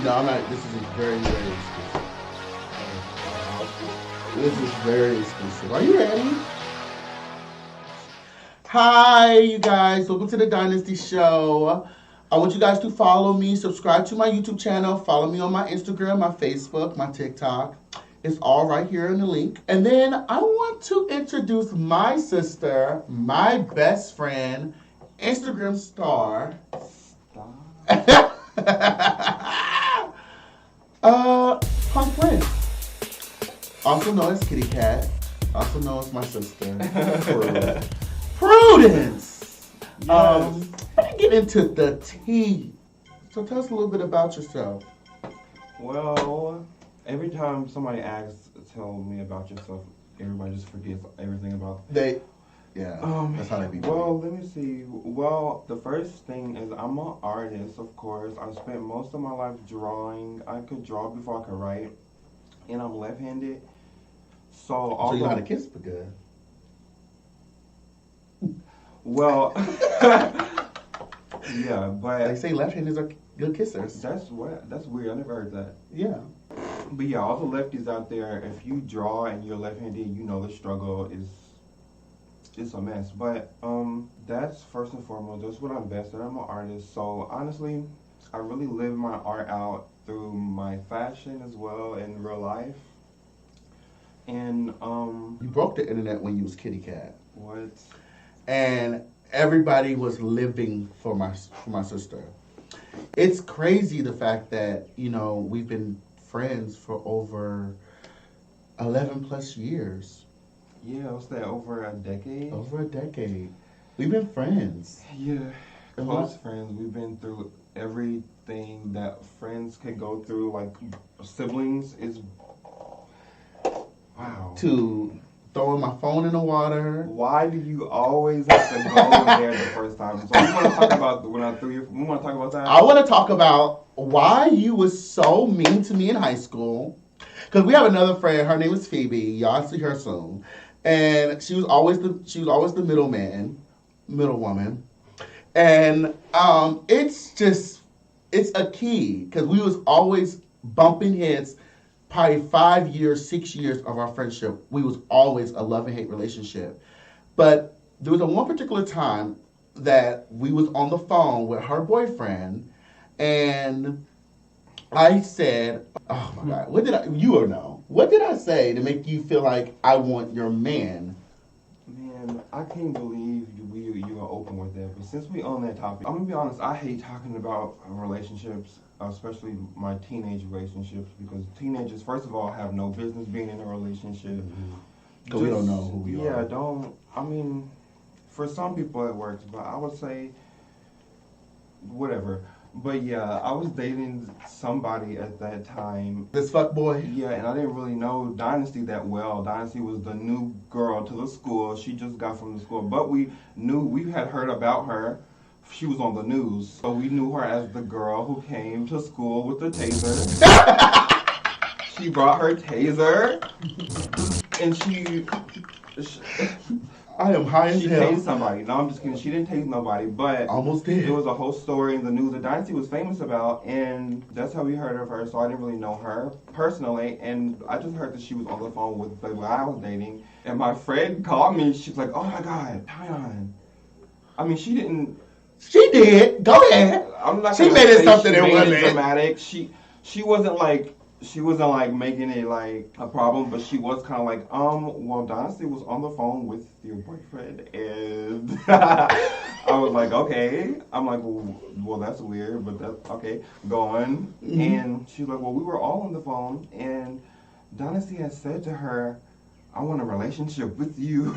No, I'm not. This is very, very exclusive. This is very exclusive. Are you ready? Hi, you guys. Welcome to the Dynasty Show. I want you guys to follow me, subscribe to my YouTube channel, follow me on my Instagram, my Facebook, my TikTok. It's all right here in the link. And then I want to introduce my sister, my best friend, Instagram star. PUUNK friend. Also known as Kitty Cat. Also known as my sister. Prudence. Yes. Let me get into the tea. So tell us a little bit about yourself. Well, every time somebody asks, tell me about yourself, everybody just forgets everything about. That's how they be. Well, let me see. Well, the first thing is I'm an artist, of course. I spent most of my life drawing. I could draw before I could write, and I'm left-handed. So you know how to kiss, but good. Well, yeah, but they say left-handers are good kissers. That's weird. I never heard that. Yeah. But yeah, all the lefties out there, if you draw and you're left-handed, you know the struggle is it's a mess. But that's first and foremost. That's what I'm best at. I'm an artist. So honestly, I really live my art out through my fashion as well in real life. And you broke the internet when you was Kitty Cat. What? And everybody was living for my sister. It's crazy the fact that, you know, we've been friends for over 11 plus years. Yeah, what's that, over a decade? Over a decade. We've been friends. Yeah, close friends. We've been through everything that friends can go through, like siblings is, wow. To throwing my phone in the water. Why do you always have to go there the first time? So we want to talk about when I threw you. We want to talk about that. I want to talk about why you was so mean to me in high school. Because we have another friend. Her name is Phoebe. Y'all see her soon. And she was always the middle woman. And it's a key because we was always bumping heads. Probably 5 years, 6 years of our friendship, we was always a love and hate relationship. But there was one particular time that we was on the phone with her boyfriend, and I said, "Oh my God, what did I say to make you feel like I want your man?" Man, I can't believe you are open with that. But since we on that topic, I'm gonna be honest. I hate talking about relationships, especially my teenage relationships, because teenagers, first of all, have no business being in a relationship. Because we don't know who we are. Yeah, I mean, for some people it works, but I would say whatever. But yeah, I was dating somebody at that time. This fuck boy? Yeah, and I didn't really know Dynasty that well. Dynasty was the new girl to the school. She just got from the school. But we had heard about her. She was on the news. So we knew her as the girl who came to school with the taser. She brought her taser. And she I am high as hell. She tased somebody. No, I'm just kidding. She didn't tase nobody, but almost did. There was a whole story in the news that Dynasty was famous about, and that's how we heard of her. So I didn't really know her personally, and I just heard that she was on the phone with the guy I was dating, and my friend called me. She's like, "Oh my God, Tyon." I mean, she didn't. She did. Go ahead. I'm not. She made it something that wasn't dramatic. She wasn't like making it like a problem, but she was kind of like, well, Dynasty was on the phone with your boyfriend, and I was like, okay. I'm like, well, that's weird, but that's okay. Go on. Mm-hmm. And she's like, well, we were all on the phone, and Dynasty had said to her, I want a relationship with you.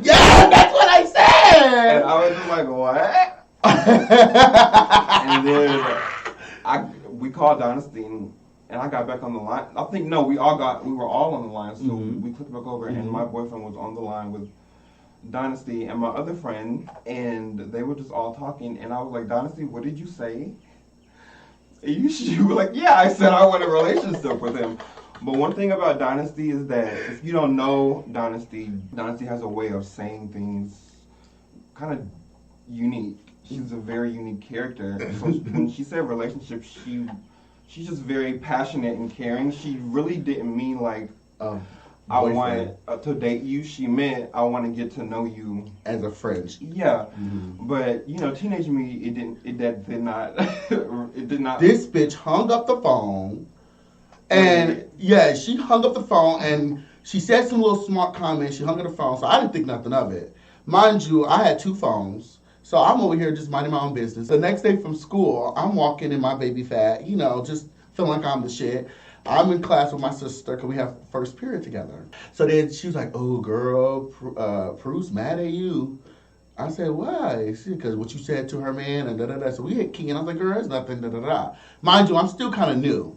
Yeah, that's what I said! And I was just like, what? And then we called Dynasty, and I got back on the line. I think, no, we were all on the line. So we clicked back over, and my boyfriend was on the line with Dynasty and my other friend, and they were just all talking. And I was like, Dynasty, what did you say? And she was like, yeah, I said I want a relationship with him. But one thing about Dynasty is that if you don't know Dynasty has a way of saying things kind of unique. She's a very unique character. So when she said relationship, she's just very passionate and caring. She really didn't mean like I boyfriend. wanted to date you. She meant I want to get to know you As a friend. Yeah, but you know, teenage me, that did not, it did not. This bitch hung up the phone, and yeah, she hung up the phone, and she said some little smart comments. She hung up the phone, so I didn't think nothing of it. Mind you, I had 2 phones, so I'm over here just minding my own business. The next day from school, I'm walking in my baby fat, you know, just feeling like I'm the shit. I'm in class with my sister because we have first period together. So then she was like, "Oh, girl, Prue's mad at you." I said, "Why?" Because what you said to her man and da-da-da. So we hit key, and I was like, "Girl, it's nothing, da-da-da." Mind you, I'm still kind of new.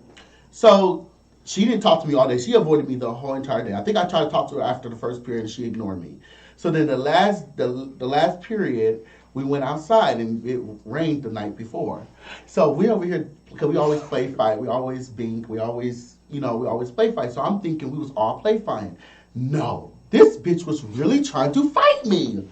So she didn't talk to me all day. She avoided me the whole entire day. I think I tried to talk to her after the first period, and she ignored me. So then the last period, we went outside, and it rained the night before. So we over here, because we always play fight. We always bink. We always, we always play fight. So I'm thinking we was all play fighting. No, this bitch was really trying to fight me.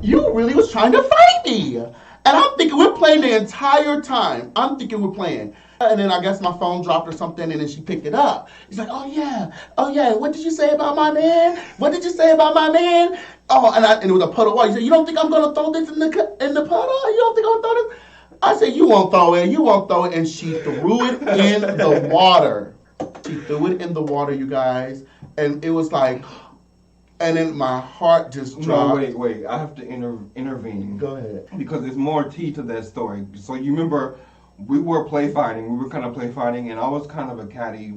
You really was trying to fight me. And I'm thinking we're playing the entire time. I'm thinking we're playing. And then I guess my phone dropped or something, and then she picked it up. She's like, oh yeah, what did you say about my man? What did you say about my man? Oh, and it was a puddle of water. You said, you don't think I'm going to throw this in the puddle? You don't think I'm going to throw this? I said, you won't throw it. And she threw it in the water. She threw it in the water, you guys. And it was like, and then my heart just dropped. No, wait. I have to intervene. Go ahead. Because there's more tea to that story. So you remember, we were play fighting. We were kind of play fighting, and I was kind of a catty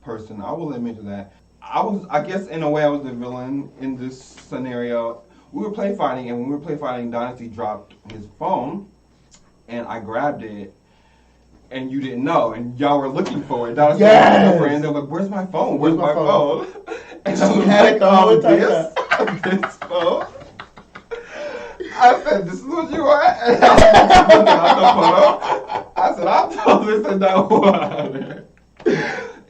person. I will admit to that. I guess in a way I was the villain in this scenario. We were play fighting, and when we were play fighting, Dynasty dropped his phone, and I grabbed it, and you didn't know, and y'all were looking for it. Dynasty and her friend, they're like, "Where's my phone? Where's my phone?" And she had it on this phone. I said, "This is what you want." And I said, "I'll tell this and that water."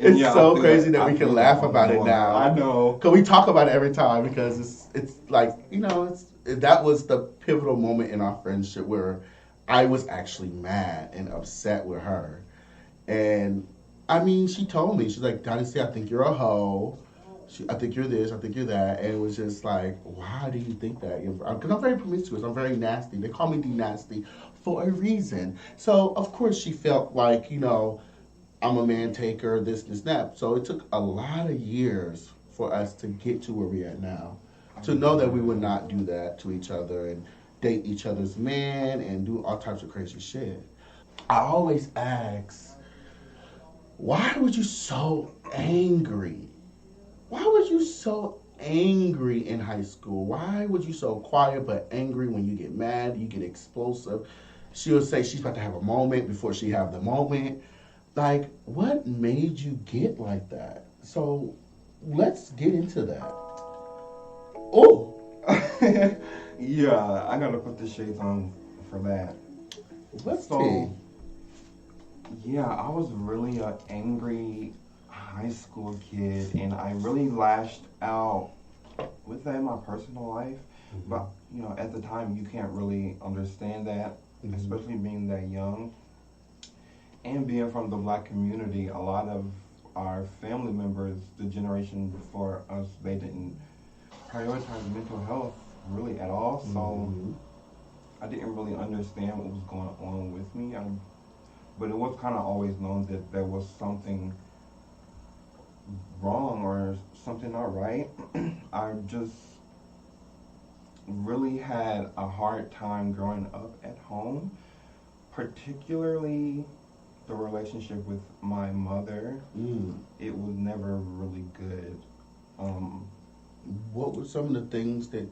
It's so crazy that we can laugh about it now. I know. Because we talk about it every time because it's like, that was the pivotal moment in our friendship where I was actually mad and upset with her. And, I mean, she told me, she's like, Dynasty, I think you're a hoe. I think you're this, I think you're that. And it was just like, why do you think that? Because I'm very promiscuous, I'm very nasty. They call me Dynasty for a reason. So, of course, she felt like, I'm a man taker, this, that. So it took a lot of years for us to get to where we're at now. To know that we would not do that to each other and date each other's man and do all types of crazy shit. I always ask, why were you so angry? Why was you so angry in high school? Why was you so quiet but angry when you get mad, you get explosive? She would say she's about to have a moment before she have the moment. Like, what made you get like that? So, let's get into that. Oh! Yeah, I gotta put the shades on for that. Let's see. Yeah, I was really an angry high school kid, and I really lashed out with that in my personal life. Mm-hmm. But, at the time, you can't really understand that, especially being that young. And being from the Black community, a lot of our family members, the generation before us, they didn't prioritize mental health really at all. So I didn't really understand what was going on with me. But it was kind of always known that there was something wrong or something not right. I just really had a hard time growing up at home, particularly the relationship with my mother. It was never really good. What were some of the things that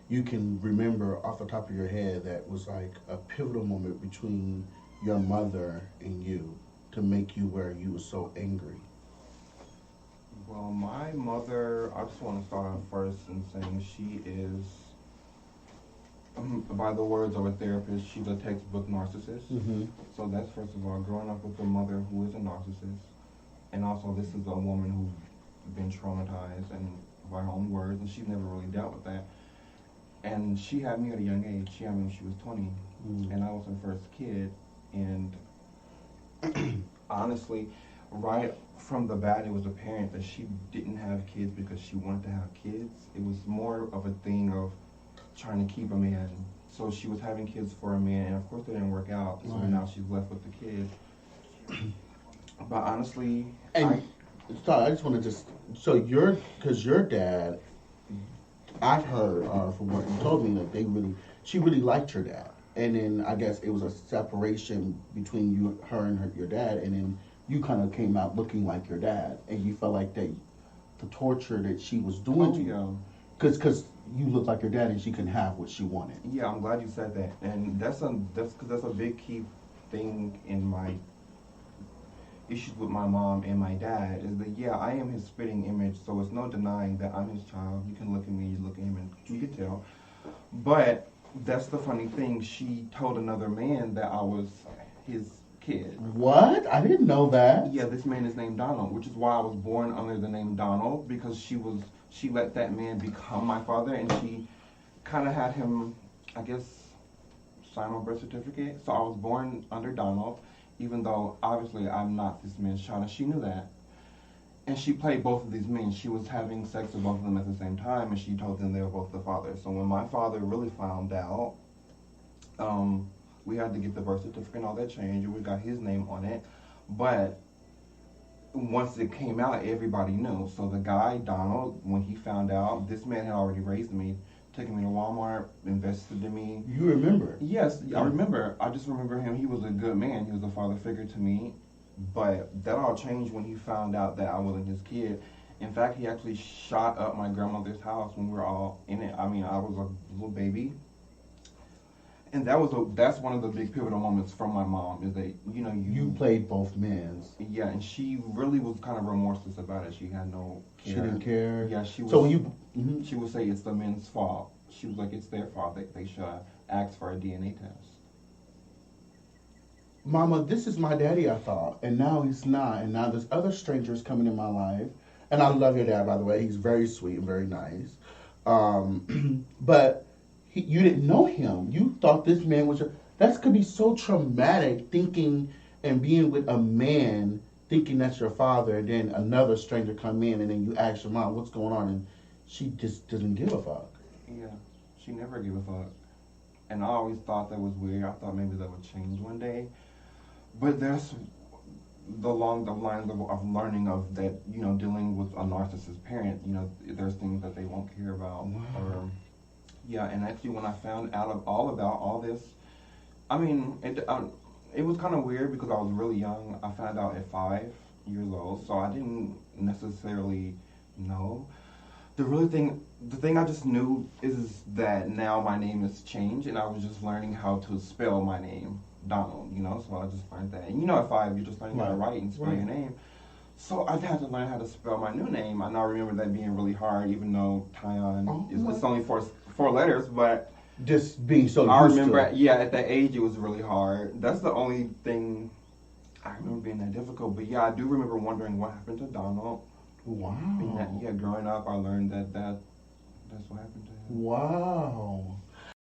you can remember off the top of your head that was like a pivotal moment between your mother and you to make you where you were so angry? Well, my mother, I just want to start off first in saying she is, by the words of a therapist, she's a textbook narcissist. So that's, first of all, growing up with a mother who is a narcissist. And also, this is a woman who's been traumatized, and by her own words, and she's never really dealt with that. And she had me at a young age. She had me when she was 20, and I was her first kid. And Honestly, right from the bat, it was apparent that she didn't have kids because she wanted to have kids. It was more of a thing of trying to keep a man. So she was having kids for a man, and of course they didn't work out. So Right. now she's left with the kid. But honestly, And sorry, I just want to so because your dad, I've heard from what you told me that she really liked your dad, and then I guess it was a separation between her and your dad, and then you kind of came out looking like your dad, and you felt like the torture that she was doing to you, because you look like your dad, and she couldn't have what she wanted. Yeah, I'm glad you said that, and that's a big key thing in my issues with my mom and my dad is that yeah, I am his spitting image, so it's no denying that I'm his child. You can look at me, you look at him, and you can tell. But that's the funny thing. She told another man that I was his kid. What? I didn't know that. Yeah, this man is named Donald, which is why I was born under the name Donald, because she let that man become my father, and she kind of had him, I guess, sign my birth certificate. So I was born under Donald, even though obviously I'm not this man's child, and she knew that. And she played both of these men. She was having sex with both of them at the same time, and she told them they were both the father. So when my father really found out, we had to get the birth certificate and all that changed, and we got his name on it. But once it came out, everybody knew. So the guy, Donald, when he found out, this man had already raised me, taken me to Walmart, invested in me. You remember? Yes, I remember. I just remember him. He was a good man. He was a father figure to me. But that all changed when he found out that I wasn't his kid. In fact, he actually shot up my grandmother's house when we were all in it. I mean, I was a little baby. And that's one of the big pivotal moments from my mom is that, You played both men. Yeah, and she really was kind of remorseless about it. She had no care. She didn't care. Yeah, she was. So She would say it's the men's fault. She was like, it's their fault. They should ask for a DNA test. Mama, this is my daddy, I thought, and now he's not, and now there's other strangers coming in my life, and I love your dad, by the way. He's very sweet and very nice, but you didn't know him. You thought this man was that could be so traumatic, thinking and being with a man, thinking that's your father, and then another stranger come in, and then you ask your mom, what's going on, and she just doesn't give a fuck. Yeah, she never gave a fuck. And I always thought that was weird. I thought maybe that would change one day. But there's along the lines of learning of that, dealing with a narcissist parent, there's things that they won't care about. Wow. Or, yeah, and actually when I found out about all this, I mean, it was kind of weird because I was really young. I found out at 5 years old, so I didn't necessarily know. The thing I just knew is that now my name has changed, and I was just learning how to spell my name, Donald, so I just learned that. And at 5, you're just learning how to write and spell your name. So I had to learn how to spell my new name, and I remember that being really hard, even though Tyon it's only four letters, but just being so I used remember, to it. yeah, at that age it was really hard. That's the only thing I remember being that difficult. But yeah, I do remember wondering what happened to Donald. Wow. And growing up, I learned that's what happened to him. Wow.